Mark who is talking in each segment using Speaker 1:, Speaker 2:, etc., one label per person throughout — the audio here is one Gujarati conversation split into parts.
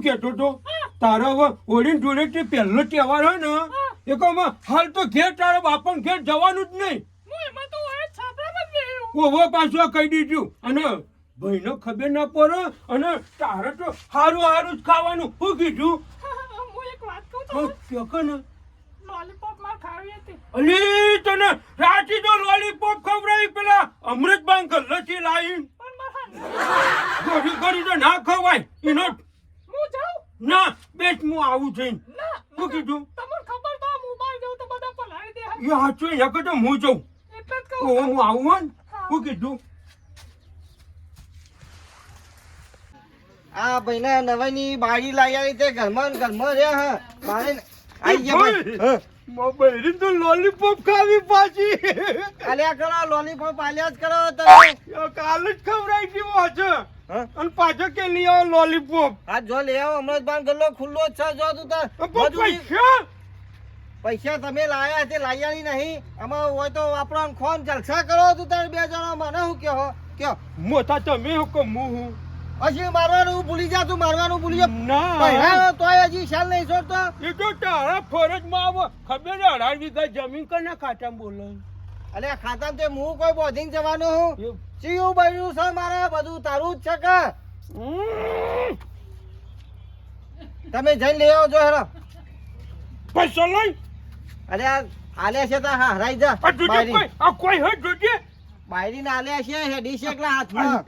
Speaker 1: કેતો તો તારા હવે ઓળીન જોડે પહેલો તહેવાર હોય ને એ કહું હાલ તો ઘેર તારા બાપાને ઘેર જવાનું જ નહીં. ઓવો પાછું કહી દીધું અને ભાઈને ખબર ના પડે અને તારે તો સારું સારું જ ખાવાનું. શું કીધું? અલી તને રાતે તો લોલીપોપ ખવડાવી પેલા અમૃતબાન ગલ્લાથી લાવી ઘડી ઘડી તો ના ખવાય એનો. ના બેસ હું આવું છું. શું કીધું? એ હાચું એ તો હું જઉં. હું આવું હોય ને. શું કીધું?
Speaker 2: આ ભાઈને નવાઈની બાળી લાવી આવી તે ઘરમાં રે હા મારે આઈ ગયા
Speaker 1: બહેરી તો લોલીપોપ ખાવી પાછી.
Speaker 2: આલ્યા કરો લોલીપોપ આલ્યા જ કરો તમે.
Speaker 1: કાલ જ ખવડાવી દીધો છે અને પાછો કે લઈ આવો લોલીપોપ.
Speaker 2: આ જો લઈ આવો હમણાં જ બાર ગલ્લો ખુલ્લો જ છે. જો તું તાર પૈસા તમે લાયા તે લાયાની નહીં. આમાં હોય તો આપણો ખોન જલસા કરો તું તાર બે જણા. મને શું કયો
Speaker 1: મોટા તમે હુકમ હું
Speaker 2: હજી મારવાનું ભૂલી જા. તું મારવાનું ભૂલી જા.
Speaker 1: ના
Speaker 2: તોય હજી શાલ નહીં છોડતો.
Speaker 1: એ તો તારા ફરજમાં આવો. ખબર 18 વીઘા જમીન કના ખાતામાં બોલે.
Speaker 2: અલે ખાતામાં તે હું કોઈ બોધીને જવાનું હું ચીયું બન્યું છે મારે બધું તારું જ છે કે તમે જઈને લઈ આવો. જો હેરો
Speaker 1: પૈસા લઈ.
Speaker 2: અરે આલે છે તો હા હરાઈ જા.
Speaker 1: કોઈ હે જોજે
Speaker 2: બાયરી ને આલે છે હેડી છે એકલા હાથમાં.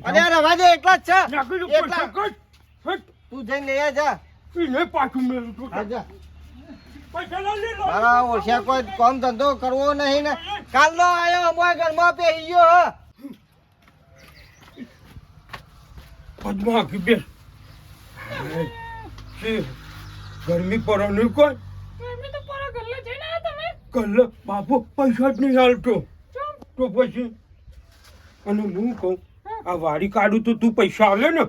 Speaker 1: અરે
Speaker 2: અરે રવા દે એકલા જ છે. તું જઈને લઈ જા.
Speaker 1: પાછું મેળવું
Speaker 2: જા. મારા ઓછા કોઈ કામ ધંધો કરવો નહીં ને. કાલનો આયો અમારા ઘરમાં પેહી ગયો.
Speaker 1: પદ્મા બેસ. ગરમી પડે નહીં કોઈ. કલ્લે બાપુ પૈસા જ નહીં હાલતો તો પછી. અને હું કહું આ વાડી કાઢું તો તું પૈસા આલે ને.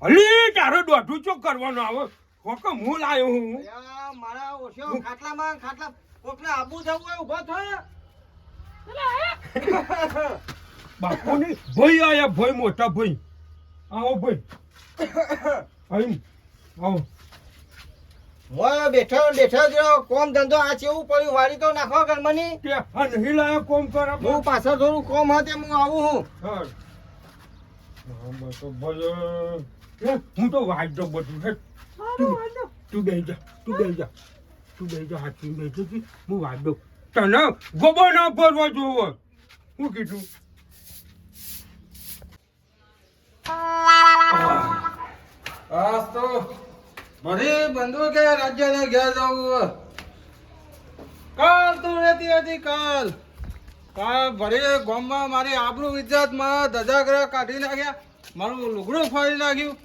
Speaker 1: અલી તારો દોઢું ચો કરવાનો આવે. કોકે હું લાયો હું.
Speaker 2: મારા ઓછો ખાટલામાં ખાટલા કોકને આબુ જવું હોય ઉભો થયો.
Speaker 1: બાપુ ની ભાઈ આયા ભાઈ મોટા ભાઈ. આવો ભાઈ આવો.
Speaker 2: મોય બેઠો જો કોમ ધંધો આ ચેવું પડ્યું. વાડી તો નાખો ઘરમાંની.
Speaker 1: નહીં લાયો કોમ કર.
Speaker 2: હું પાછળ થોડું કોમ હતું હું આવું હું.
Speaker 1: હું તો વાંચ દઉં બધું. તું બે જા હાથની બે જતી. હું વાંચ દઉં. તને ગોબો ના ભરવા જોવો. શું કીધું?
Speaker 3: આજ તો મારી બંદૂક રાજ્યને ઘેર જવું. કાલ તો રહેતી હતી. કાલ ભરી ગામમાં મારી આબરૂ ઇજ્જત મારા ધજાગરા કાઢી નાખ્યા. મારું લુગડું ફાડી નાખ્યું.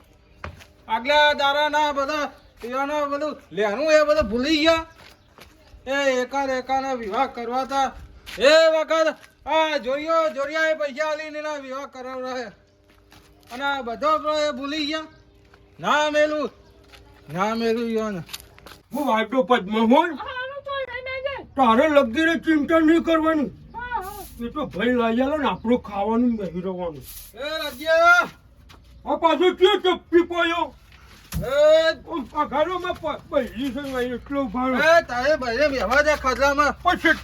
Speaker 3: આગલા દારાના બધા પીવાના બધું લેવાનું એ બધું ભૂલી ગયા. એ એકાના વિવાહ કરવા હતા એ વખત આ જોરિયા એ પૈસા આલીને એના વિવાહ કરાવડાવે અને બધો એ ભૂલી ગયા. ના મેલું યોને.
Speaker 1: હું વાંચો પદ્મ હોય. તારે લગીને ચિંતા નહીં કરવાની. એ તો ભાઈ લઈ આલો ને આપણું ખાવાનું નહીં રહેવાનું.
Speaker 3: એ રાજ્ય
Speaker 1: આ પાછું ક્યાં ચપ્પી પડ્યો? ઘરોમાં બહેરી છે એટલો ભાવ.
Speaker 3: તારે ભાઈ વ્યવહાર છે ખતરામાં.
Speaker 1: પછી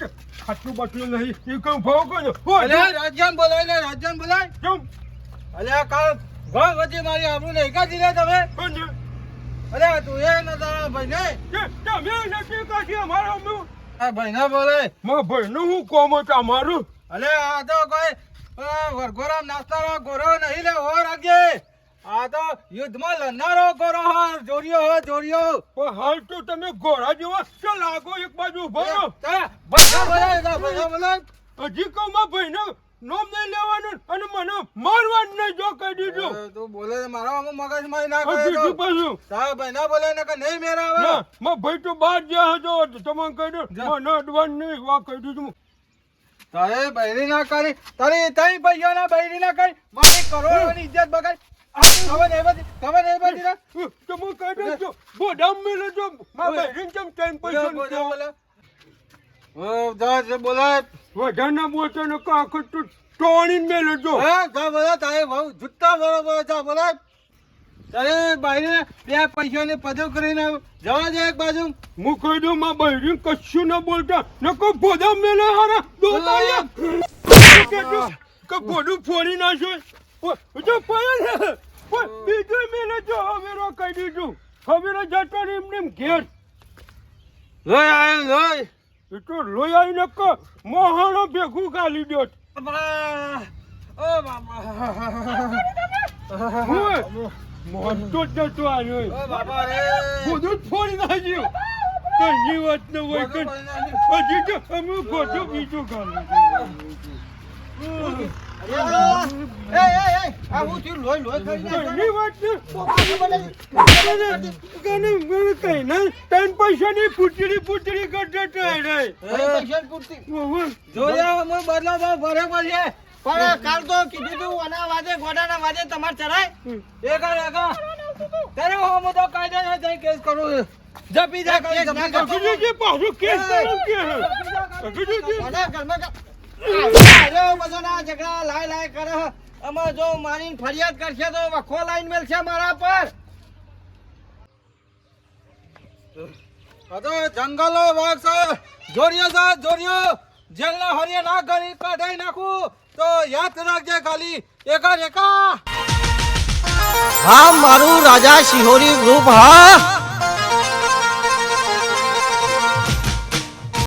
Speaker 1: ખાટલું બાટલું નહીં એ કઈ ભાવ કર્યો.
Speaker 3: રાજ્યાન બોલાય
Speaker 1: કેમ?
Speaker 3: અલ્યા કાલ ઘર વચ્ચે મારી આબરૂ નહીં કાઢી લે તમે. અલ્યા તું એ ન તારા ભાઈ ને
Speaker 1: તમે નથી કાઢી અમારા
Speaker 3: આ ભાઈ ના બોલે.
Speaker 1: મારા ભાઈ નું શું કોમ હતું અમારું?
Speaker 3: અલ્યા આ તો કોઈ વરઘોરામ નાસ્તાનો ગોરો નહીં લે હો રાજ્ય. આ તો યુદ્ધમાં લડનારો ગોરો હો. જોરિયો
Speaker 1: પણ હાલ તો તમે ઘોડા જેવા ચાલ લાગો એક બાજુ ઉભો રહો.
Speaker 3: ભાઈ બોલાય.
Speaker 1: હજી કહું મારા ભાઈ ને નોમ નહીં લેવાનું અને મને મારવાનું નહીં જો કહી દીધું.
Speaker 3: તું બોલે મારા મગજ માં ના
Speaker 1: કીધું પાછું.
Speaker 3: તારા ભાઈ ના બોલે ને કે નહીં મેરા આવે.
Speaker 1: મારા ભાઈ તો બહાર ગયા હતો તમે કહી દો મને અડવાન નહીં વા કહી દીધું.
Speaker 3: તારે બૈરી ના કરી તારી તઈ ભાઈઓ ના બૈરી ના કરી મારી કરોડોની ઇજ્જત બગાડી. ખબર નહીં બધી ના
Speaker 1: તમે કહી દેજો બોડામ મેલે જો મારા ભાઈ કેમ ટાઈમ પૈસા
Speaker 3: બોલાય
Speaker 1: વધારે ના બોલતો ને કાંક તો ટોણી મેલો જો
Speaker 3: હા જા બોલા તારે બહુ જુત્તા બરોબર જા બોલા તારે બાઈને બે પૈસાને પદો કરીને જવા દે એક બાજુ
Speaker 1: હું કહી દઉં માં બહેરી કશું ન બોલતા નકો ભોદા મેલે હારા દોતાયા કે ભોડું ફોડી નાખ્યો જો પાયલ બીજું મેલે જો હવેરો કહી દીધું હવેરો જતો ને એમને ઘેર
Speaker 3: લોય આયો લોય
Speaker 1: એ તો લોહી આવી નકો મોહાણો ભેગું ગાલી દો
Speaker 3: બાબા ઓ બાબા
Speaker 1: મોહન તો જતો આવ્યો
Speaker 3: ઓ બાબા રે
Speaker 1: બધું જ ફોડી નાખ્યું કઈ વાત ન હોય કે હજી તો અમે ગોઠો બીજો ગાલી
Speaker 2: આ હું થયું લોહી લોહી કરી નાખ્યો.
Speaker 1: કઈ વાત કઈ ના ત્રણ પૈસાની પૂતળી કરતો
Speaker 2: ભાઈ પૈસાની પૂર્તિ.
Speaker 3: જોયા અમે બદલા બરાબર છે
Speaker 2: પણ કાલ તો કીધું તું આના વાદે ગોડાના વાદે તમારે ચડાય
Speaker 3: એકા એકા તારે હું તો કાયદા જઈ કેસ કરું જપી જા કરી જપી જા
Speaker 1: પાછું કેસ કરો કે
Speaker 2: આના ઘરમાં આયો બધાના ઝઘડા લાય કરે આમાં જો મારીને ફરિયાદ કરશે તો વખો લાઈન મેલશે મારા પર.
Speaker 3: આ તો જંગલો વાઘ છે જોરિયો જેલના હરિયા ના કરી કાઢાઈ નાખું તો યાદ રાખજે ખાલી એકા
Speaker 2: હા મારું રાજા શિહોરી ગ્રુપ હા